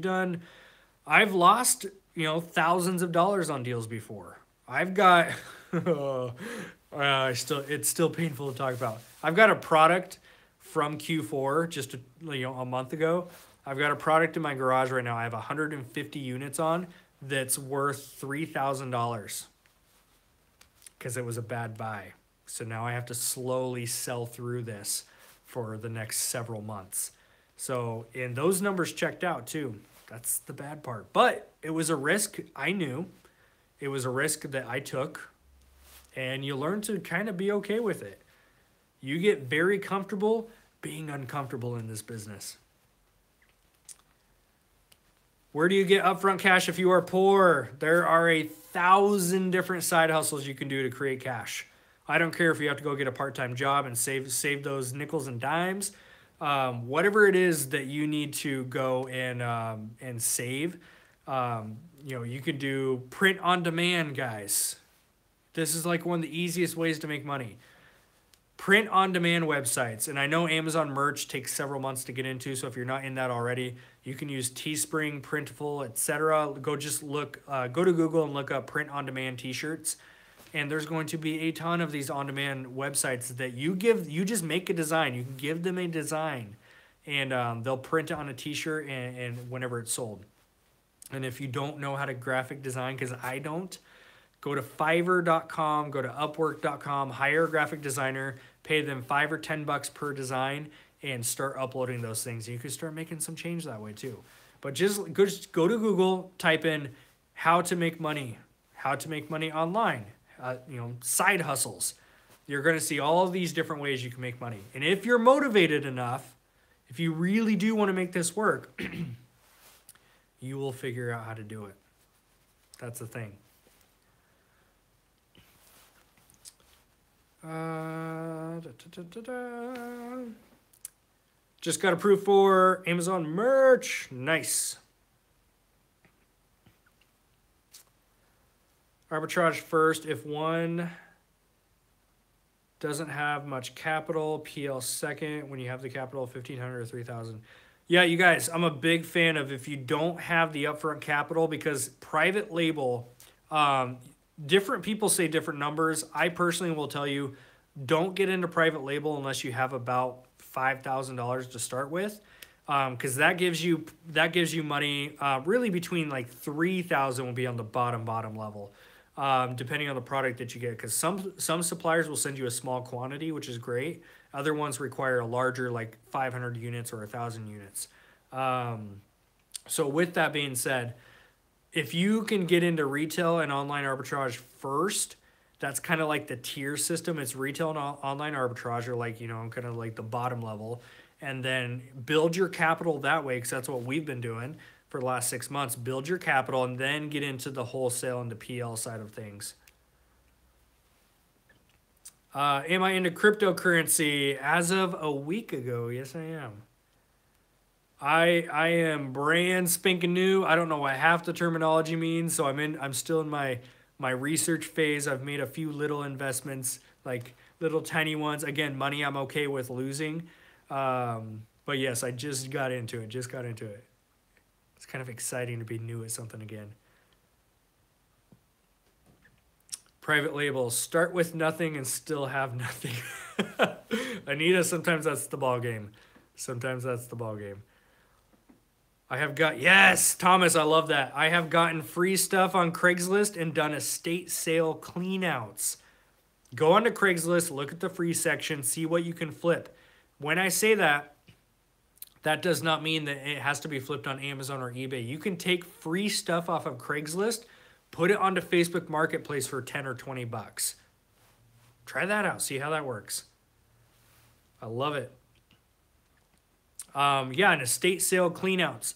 I've lost, thousands of dollars on deals before. I've got, it's still painful to talk about. I've got a product from Q4 just a month ago. I've got a product in my garage right now. I have 150 units on that's worth $3,000 because it was a bad buy. So now I have to slowly sell through this for the next several months. So, and those numbers checked out too. That's the bad part. But it was a risk I knew. It was a risk that I took. And you learn to kind of be okay with it. You get very comfortable being uncomfortable in this business. Where do you get upfront cash if you are poor? There are 1,000 different side hustles you can do to create cash. I don't care if you have to go get a part-time job and save those nickels and dimes. Whatever it is that you need to go and save, you can do print on demand, guys. This is like one of the easiest ways to make money. Print on demand websites. And I know Amazon merch takes several months to get into, so if you're not in that already, you can use Teespring, Printful, etc. Go to Google and look up print on demand t-shirts. And there's going to be a ton of these on-demand websites that you just make a design. You can give them a design, and they'll print it on a t-shirt and whenever it's sold. And if you don't know how to graphic design, because I don't, go to Fiverr.com, go to Upwork.com, hire a graphic designer, pay them $5 or $10 per design, and start uploading those things. You can start making some change that way too. But just go to Google, type in how to make money online. Side hustles. You're going to see all of these different ways you can make money. And if you're motivated enough, if you really do want to make this work, you will figure out how to do it. That's the thing. Just got approved for Amazon merch. Nice. Arbitrage first. If one doesn't have much capital, PL second. When you have the capital, 1,500 or 3,000. Yeah, you guys, I'm a big fan of if you don't have the upfront capital, because private label, different people say different numbers. I personally will tell you, don't get into private label unless you have about $5,000 to start with, because that gives you money. Really, between like 3,000 will be on the bottom level, depending on the product that you get. Because some suppliers will send you a small quantity, which is great. Other ones require a larger, like 500 units or 1,000 units. So with that being said, if you can get into retail and online arbitrage first, that's kind of like the tier system. It's retail and online arbitrage are like, kind of like the bottom level. And then build your capital that way, because that's what we've been doing for the last 6 months. Build your capital and then get into the wholesale and the PL side of things. Am I into cryptocurrency? As of a week ago, yes, I am. I am brand spanking new. I don't know what half the terminology means, so I'm still in my research phase. I've made a few little investments, like little tiny ones. Again, money I'm okay with losing. But yes, I just got into it. It's kind of exciting to be new at something again. Private labels, start with nothing and still have nothing. Anita, sometimes that's the ball game. Yes, Thomas, I love that. I have gotten free stuff on Craigslist and done estate sale cleanouts. Go onto Craigslist, look at the free section, see what you can flip. When I say that, that does not mean that it has to be flipped on Amazon or eBay. You can take free stuff off of Craigslist, put it onto Facebook Marketplace for 10 or 20 bucks. Try that out. See how that works. I love it. And estate sale cleanouts.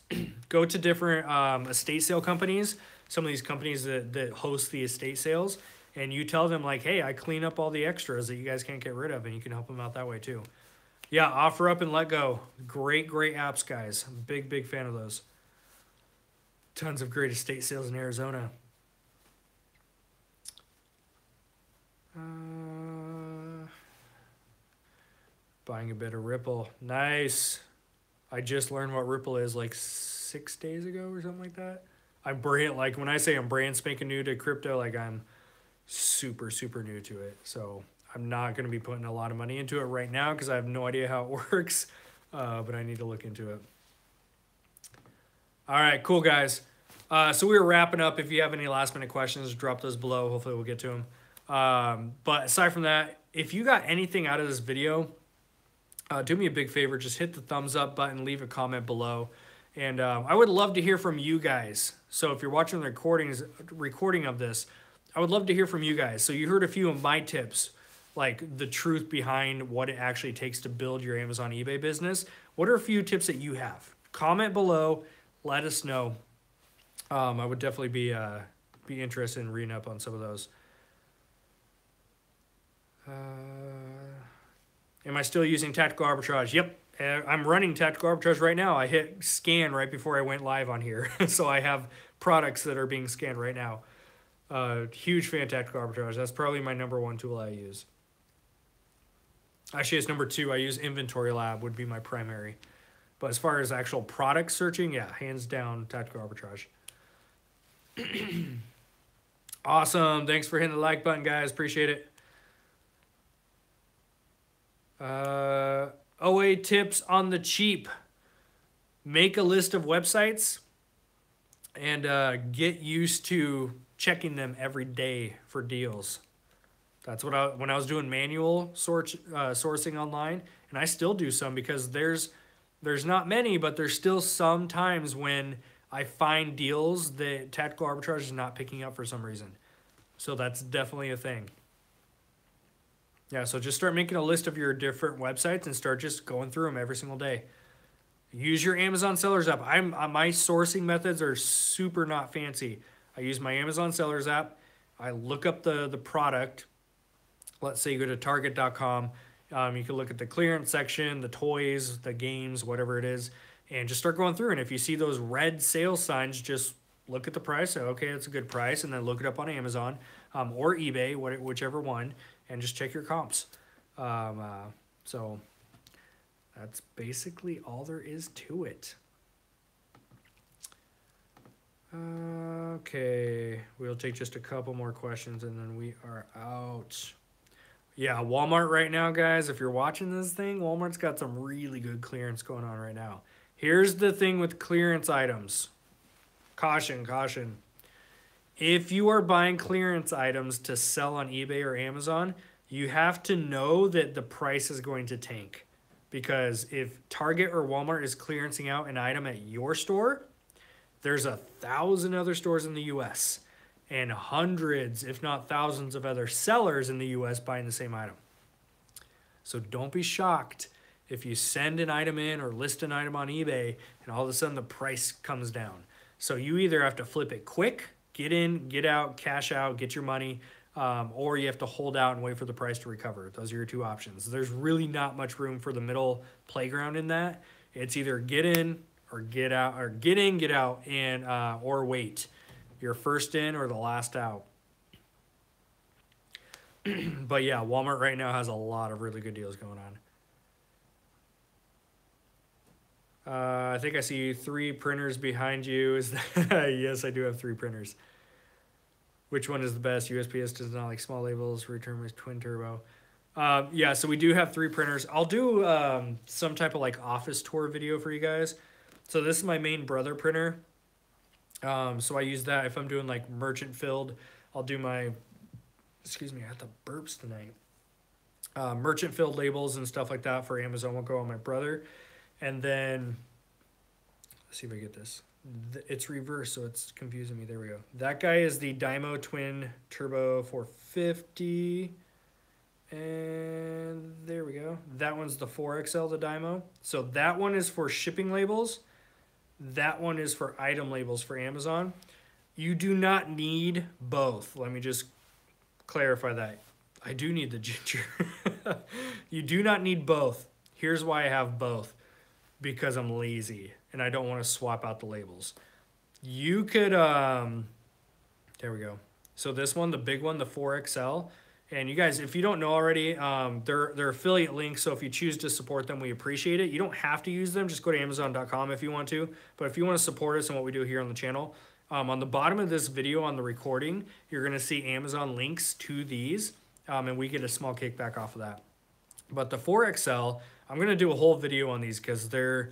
Go to different estate sale companies, some of these companies that host the estate sales, and you tell them, like, hey, I clean up all the extras that you guys can't get rid of, and you can help them out that way too. Yeah, Offer Up and Let Go. Great apps, guys. I'm a big fan of those. Tons of great estate sales in Arizona. Buying a bit of Ripple. Nice. I just learned what Ripple is like 6 days ago or something like that. I'm brand, like when I say I'm brand spanking new to crypto, like I'm super, super new to it. So I'm not going to be putting a lot of money into it right now because I have no idea how it works, but I need to look into it. All right, cool, guys. So we were wrapping up. If you have any last minute questions, drop those below. Hopefully we'll get to them. But aside from that, if you got anything out of this video, do me a big favor. Just hit the thumbs up button, leave a comment below. And I would love to hear from you guys. So if you're watching the recording of this, I would love to hear from you guys. So you heard a few of my tips, like the truth behind what it actually takes to build your Amazon eBay business. What are a few tips that you have? Comment below. Let us know. I would definitely be interested in reading up on some of those. Am I still using tactical arbitrage? Yep. I'm running tactical arbitrage right now. I hit scan right before I went live on here. So I have products that are being scanned right now. Huge fan of tactical arbitrage. That's probably my #1 tool I use. Actually, it's #2. I use Inventory Lab would be my primary. But as far as actual product searching, yeah, hands down tactical arbitrage. Awesome. Thanks for hitting the like button, guys. Appreciate it. OA tips on the cheap. Make a list of websites and get used to checking them every day for deals. That's what when I was doing manual sourcing online, and I still do some because there's not many, but there's still some times when I find deals that tactical arbitrage is not picking up for some reason. So that's definitely a thing. Yeah, so just start making a list of your different websites and start just going through them every single day. Use your Amazon Sellers app. My sourcing methods are super not fancy. I use my Amazon Sellers app. I look up the product. Let's say you go to target.com. You can look at the clearance section, the toys, the games, whatever it is, and just start going through. And if you see those red sales signs, just look at the price. Say, okay, it's a good price, and then look it up on Amazon or eBay, whichever one, and just check your comps. So that's basically all there is to it. Okay, we'll take just a couple more questions, and then we are out. Yeah, Walmart right now, guys, if you're watching this thing, Walmart's got some really good clearance going on right now. Here's the thing with clearance items. Caution, caution. If you are buying clearance items to sell on eBay or Amazon, you have to know that the price is going to tank. Because if Target or Walmart is clearancing out an item at your store, there's 1,000 other stores in the U.S., and hundreds, if not thousands, of other sellers in the U.S. buying the same item. So don't be shocked if you send an item in or list an item on eBay and all of a sudden the price comes down. So you either have to flip it quick, get in, get out, cash out, get your money, or you have to hold out and wait for the price to recover. Those are your two options. There's really not much room for the middle playground in that. It's either get in or get out, or get in, get out, and or wait. You're first in or the last out. But yeah, Walmart right now has a lot of really good deals going on. I think I see 3 printers behind you. Is that yes, I do have 3 printers. Which one is the best? USPS does not like small labels. Return with twin turbo. Yeah, so we do have 3 printers. I'll do some type of like office tour video for you guys. So this is my main Brother printer. So I use that if I'm doing like merchant filled. I'll do my, excuse me, I had the burps tonight. Merchant filled labels and stuff like that for Amazon will go on my Brother. And then, let's see if I get this. It's reversed, so it's confusing me. There we go. That guy is the Dymo Twin Turbo 450. And there we go. That one's the 4XL, the Dymo. So that one is for shipping labels. That one is for item labels for Amazon. You do not need both. Let me just clarify that. I do need the ginger. You do not need both. Here's why I have both. Because I'm lazy and I don't want to swap out the labels. You could, there we go. So this one, the big one, the 4XL, And you guys, if you don't know already, they're affiliate links. So if you choose to support them, we appreciate it. You don't have to use them. Just go to Amazon.com if you want to. But if you want to support us and what we do here on the channel, on the bottom of this video on the recording, you're going to see Amazon links to these. And we get a small kickback off of that. But the 4XL, I'm going to do a whole video on these because Dymos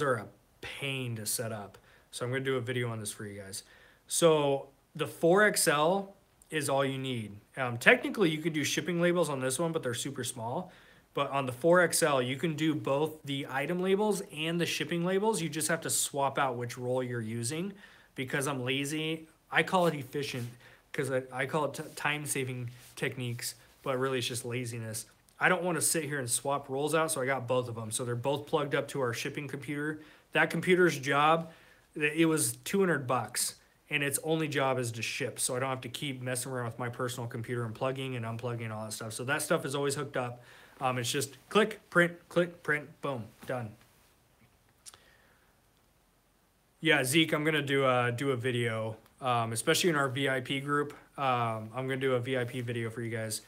are a pain to set up. So I'm going to do a video on this for you guys. So the 4XL is all you need. Technically, you could do shipping labels on this one, but they're super small. But on the 4XL, you can do both the item labels and the shipping labels. You just have to swap out which roll you're using. Because I'm lazy, I call it efficient because I call it time-saving techniques, but really it's just laziness. I don't want to sit here and swap rolls out, so I got both of them. So they're both plugged up to our shipping computer. That computer's job, it was $200, and its only job is to ship. So I don't have to keep messing around with my personal computer and plugging and unplugging and all that stuff. So that stuff is always hooked up. It's just click, print, boom, done. Yeah, Zeke, I'm gonna do a video, especially in our VIP group. I'm gonna do a VIP video for you guys.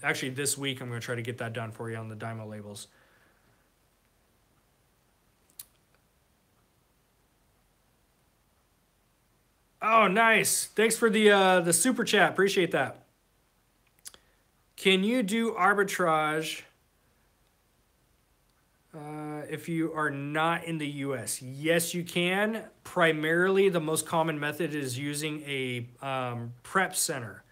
Actually, this week I'm gonna try to get that done for you on the Dymo labels. Oh, nice! Thanks for the super chat. Appreciate that. Can you do arbitrage if you are not in the US? Yes, you can. Primarily, the most common method is using a prep center.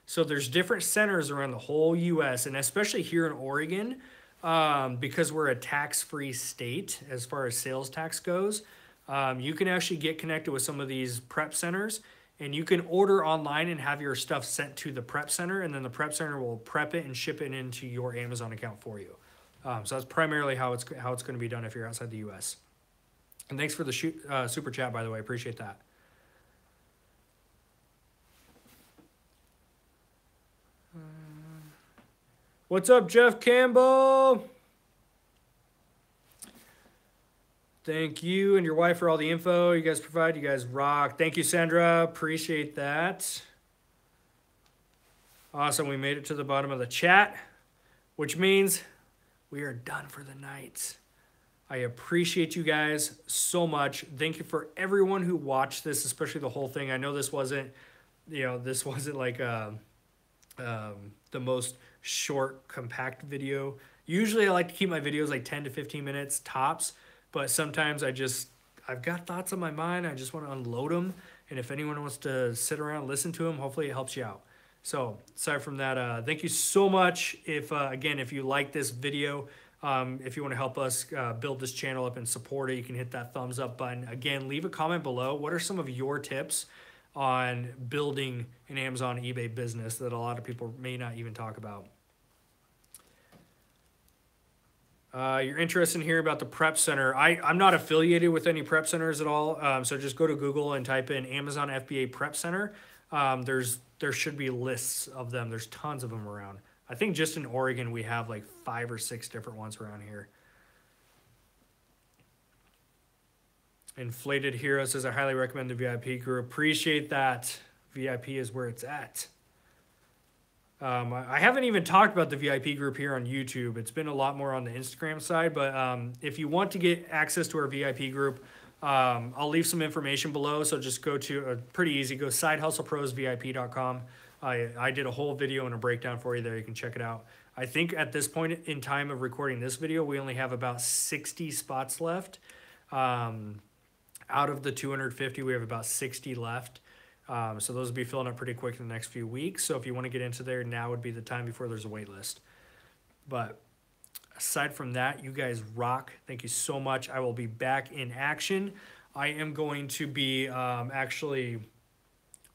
So there's different centers around the whole US, and especially here in Oregon, because we're a tax-free state as far as sales tax goes, you can actually get connected with some of these prep centers, and you can order online and have your stuff sent to the prep center, and then the prep center will prep it and ship it into your Amazon account for you. So that's primarily how it's going to be done if you're outside the U.S. And thanks for the super chat, by the way. Appreciate that. What's up, Jeff Campbell? Thank you and your wife for all the info you guys provide. You guys rock. Thank you, Sandra. Appreciate that. Awesome. We made it to the bottom of the chat, which means we are done for the night. I appreciate you guys so much. Thank you for everyone who watched this, especially the whole thing. I know this wasn't, like the most short, compact video. Usually I like to keep my videos like 10 to 15 minutes tops, but sometimes I've got thoughts on my mind. I just want to unload them. And if anyone wants to sit around and listen to them, hopefully it helps you out. So aside from that, thank you so much. Again, if you like this video, if you want to help us build this channel up and support it, you can hit that thumbs up button. Again, leave a comment below. What are some of your tips on building an Amazon eBay business that a lot of people may not even talk about? You're interested in hearing about the prep center. I'm not affiliated with any prep centers at all. So just go to Google and type in Amazon FBA prep center. There should be lists of them. There's tons of them around. I think just in Oregon, we have like 5 or 6 different ones around here. Inflated Hero says, I highly recommend the VIP group. Appreciate that. VIP is where it's at. I haven't even talked about the VIP group here on YouTube. It's been a lot more on the Instagram side, but if you want to get access to our VIP group, I'll leave some information below. So just go to, pretty easy, go sidehustleprosvip.com. I did a whole video and a breakdown for you there. You can check it out. I think at this point in time of recording this video, we only have about 60 spots left. Out of the 250, we have about 60 left. So those will be filling up pretty quick in the next few weeks. So if you want to get into there, now would be the time before there's a wait list. But aside from that, you guys rock. Thank you so much. I will be back in action. I am going to be actually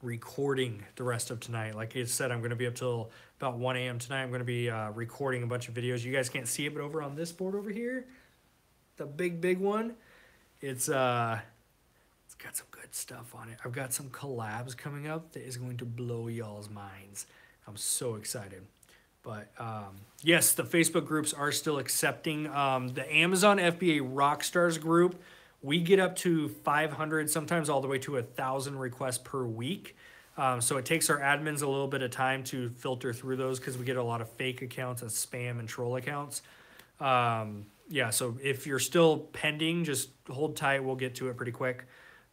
recording the rest of tonight. Like I said, I'm going to be up till about 1 a.m. tonight. I'm going to be recording a bunch of videos. You guys can't see it, but over on this board over here, the big one, it's got some good stuff on it. I've got some collabs coming up that is going to blow y'all's minds. I'm so excited. But yes, the Facebook groups are still accepting. The Amazon FBA Rockstars group, we get up to 500, sometimes all the way to 1,000 requests per week. So it takes our admins a little bit of time to filter through those because we get a lot of fake accounts and spam and troll accounts. Yeah, so if you're still pending, just hold tight. We'll get to it pretty quick.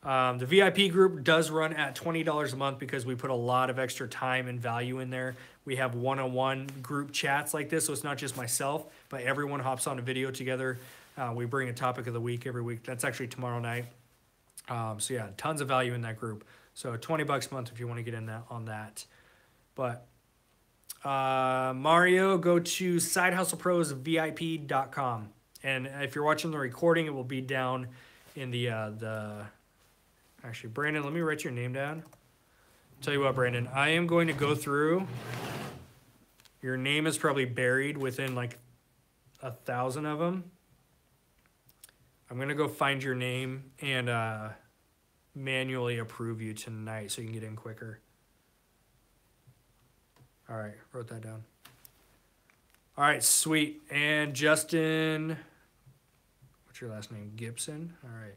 The VIP group does run at $20 a month because we put a lot of extra time and value in there. We have one-on-one group chats like this, so it's not just myself, but everyone hops on a video together. We bring a topic of the week every week. That's actually tomorrow night. So yeah, tons of value in that group. So $20 a month if you want to get in that on that. But Mario, go to sidehustleprosvip.com. And if you're watching the recording, it will be down in the actually, Brandon, let me write your name down. Tell you what, Brandon, I am going to go through. Your name is probably buried within like 1,000 of them. I'm going to go find your name and manually approve you tonight so you can get in quicker. All right, wrote that down. All right, sweet. And Justin, what's your last name? Gibson? All right.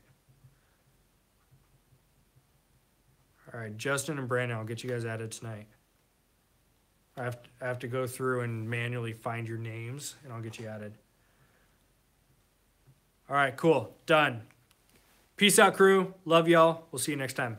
All right, Justin and Brandon, I'll get you guys added tonight. I have to go through and manually find your names, and I'll get you added. All right, cool. Done. Peace out, crew. Love y'all. We'll see you next time.